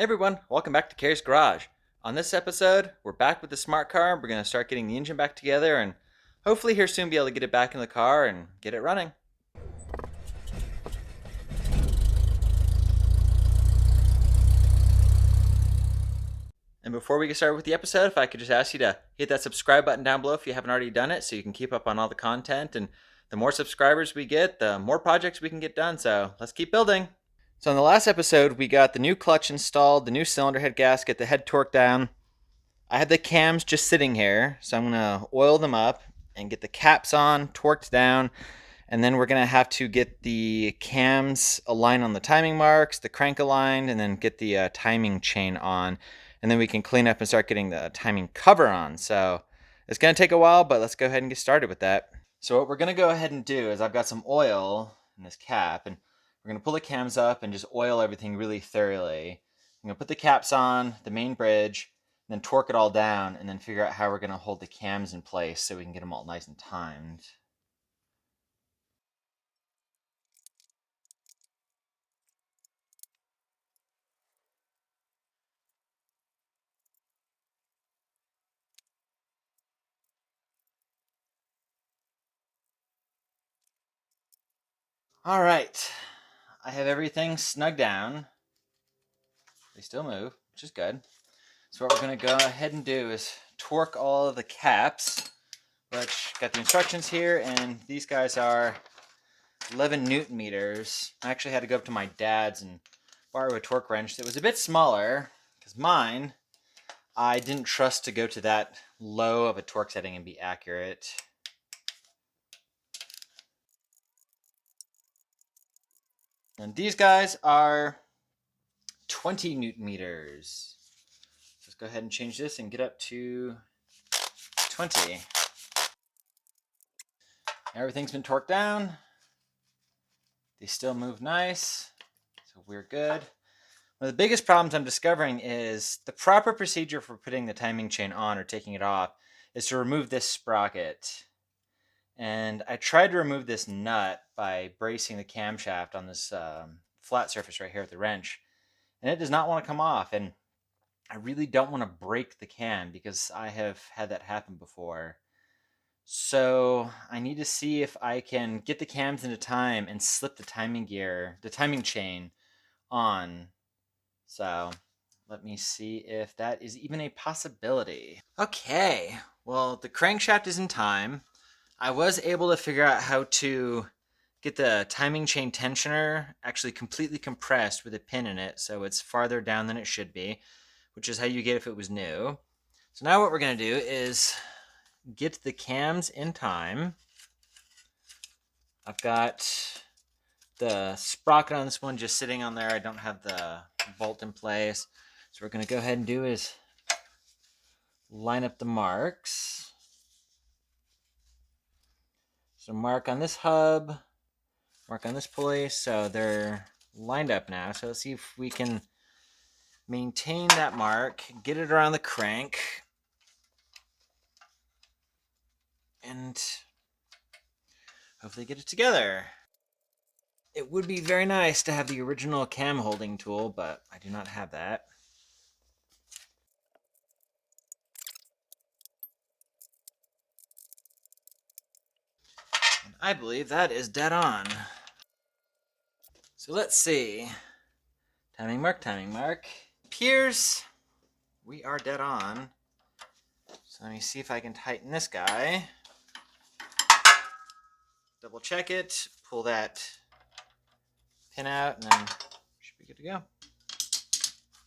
Hey everyone, welcome back to Carrie's Garage. On this episode, we're back with the smart car. We're going to start getting the engine back together and hopefully here soon be able to get it back in the car and get it running. And before we get started with the episode, if I could just ask you to hit that subscribe button down below if you haven't already done it so you can keep up on all the content. And the more subscribers we get, the more projects we can get done. So let's keep building. So in the last episode, we got the new clutch installed, the new cylinder head gasket, the head torqued down. I had the cams just sitting here, so I'm going to oil them up and get the caps on, torqued down, and then we're going to have to get the cams aligned on the timing marks, the crank aligned, and then get the timing chain on, and then we can clean up and start getting the timing cover on. So it's going to take a while, but let's go ahead and get started with that. So what we're going to go ahead and do is I've got some oil in this cap, and we're going to pull the cams up and just oil everything really thoroughly. I'm going to put the caps on, the main bridge, then torque it all down, and then figure out how we're going to hold the cams in place so we can get them all nice and timed. All right, I have everything snug down. They still move, which is good. So what we're going to go ahead and do is torque all of the caps, which got the instructions here, and these guys are 11 Newton meters. I actually had to go up to my dad's and borrow a torque wrench that was a bit smaller, because mine, I didn't trust to go to that low of a torque setting and be accurate. And these guys are 20 Newton meters. Let's go ahead and change this and get up to 20. Everything's been torqued down. They still move nice, so we're good. One of the biggest problems I'm discovering is the proper procedure for putting the timing chain on or taking it off is to remove this sprocket. And I tried to remove this nut by bracing the camshaft on this flat surface right here with the wrench, and it does not want to come off. And I really don't want to break the cam because I have had that happen before. So I need to see if I can get the cams into time and slip the timing chain on. So let me see if that is even a possibility. Okay, well, the crankshaft is in time. I was able to figure out how to get the timing chain tensioner actually completely compressed with a pin in it, so it's farther down than it should be, which is how you get if it was new. So now what we're going to do is get the cams in time. I've got the sprocket on this one just sitting on there. I don't have the bolt in place. So what we're going to go ahead and do is line up the marks. So mark on this hub, mark on this pulley, so they're lined up now. So let's see if we can maintain that mark, get it around the crank, and hopefully get it together. It would be very nice to have the original cam holding tool, but I do not have that. And I believe that is dead on. So let's see. Timing mark, timing mark. Appears we are dead on. So let me see if I can tighten this guy. Double check it, pull that pin out, and then should be good to go. Let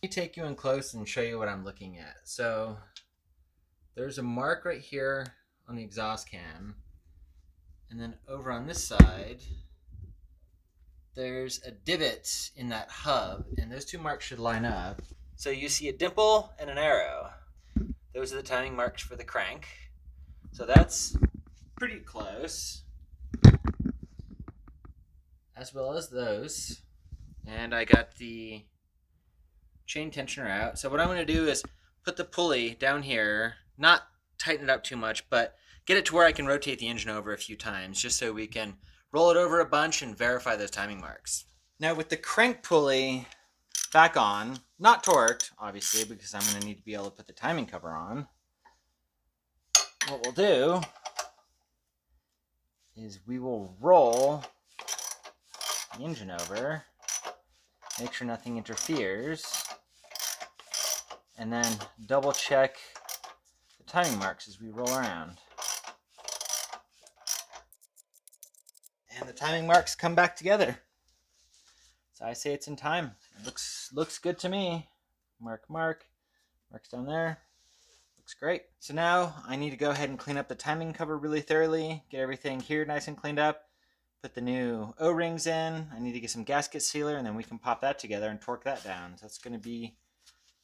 me take you in close and show you what I'm looking at. So there's a mark right here on the exhaust cam, and then over on this side there's a divot in that hub, and those two marks should line up. So you see a dimple and an arrow. Those are the timing marks for the crank. So that's pretty close, as well as those. And I got the chain tensioner out. So what I'm going to do is put the pulley down here, not tighten it up too much, but get it to where I can rotate the engine over a few times, just so we can roll it over a bunch and verify those timing marks. Now with the crank pulley back on, not torqued, obviously, because I'm going to need to be able to put the timing cover on. What we'll do is we will roll the engine over, make sure nothing interferes, and then double check the timing marks as we roll around. And the timing marks come back together. So I say it's in time. It looks good to me. Mark's down there. Looks great. So now I need to go ahead and clean up the timing cover really thoroughly, get everything here nice and cleaned up, put the new O-rings in. I need to get some gasket sealer, and then we can pop that together and torque that down. So that's going to be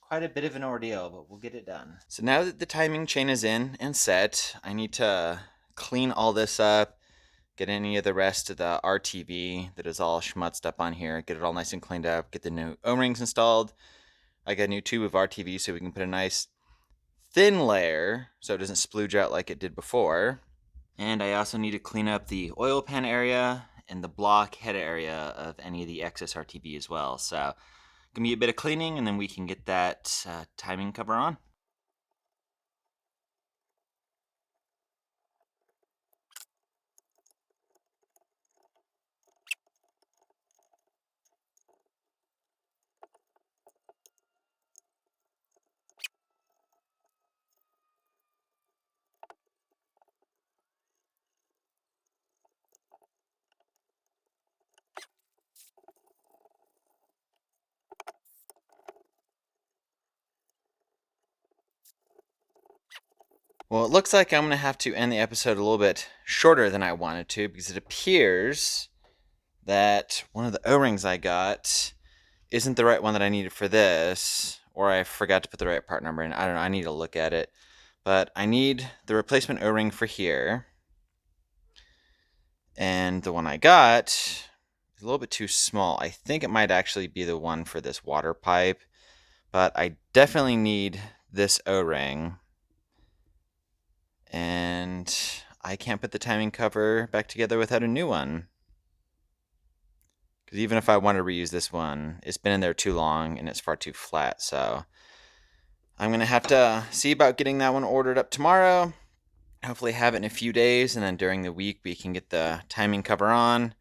quite a bit of an ordeal, but we'll get it done. So now that the timing chain is in and set, I need to clean all this up, get any of the rest of the RTV that is all schmutzed up on here, get it all nice and cleaned up, get the new O-rings installed. I got a new tube of RTV so we can put a nice thin layer so it doesn't splooge out like it did before. And I also need to clean up the oil pan area and the block head area of any of the excess RTV as well. So give me a bit of cleaning and then we can get that timing cover on. Well, it looks like I'm going to have to end the episode a little bit shorter than I wanted to because it appears that one of the O-rings I got isn't the right one that I needed for this, or I forgot to put the right part number in. I don't know. I need to look at it. But I need the replacement O-ring for here. And the one I got is a little bit too small. I think it might actually be the one for this water pipe. But I definitely need this O-ring. And I can't put the timing cover back together without a new one. Because even if I want to reuse this one, it's been in there too long and it's far too flat. So I'm going to have to see about getting that one ordered up tomorrow. Hopefully have it in a few days. And then during the week, we can get the timing cover on,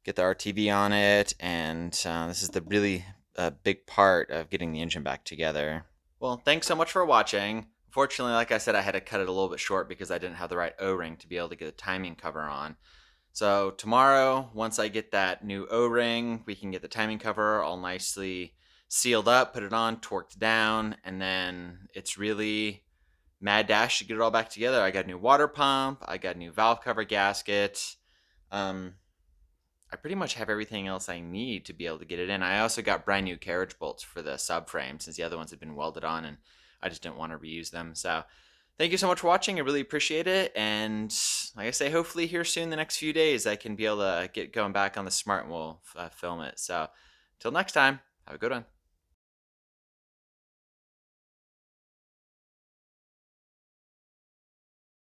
get the RTV on it. And this is the really big part of getting the engine back together. Well, thanks so much for watching. Fortunately, like I said, I had to cut it a little bit short because I didn't have the right O-ring to be able to get a timing cover on. So tomorrow, once I get that new O-ring, we can get the timing cover all nicely sealed up, put it on, torqued down, and then it's really mad dash to get it all back together. I got a new water pump, I got a new valve cover gasket. I pretty much have everything else I need to be able to get it in. I also got brand new carriage bolts for the subframe since the other ones had been welded on and I just didn't want to reuse them. So thank you so much for watching. I really appreciate it. And like I say, hopefully here soon, the next few days, I can be able to get going back on the Smart and we'll film it. So till next time, have a good one.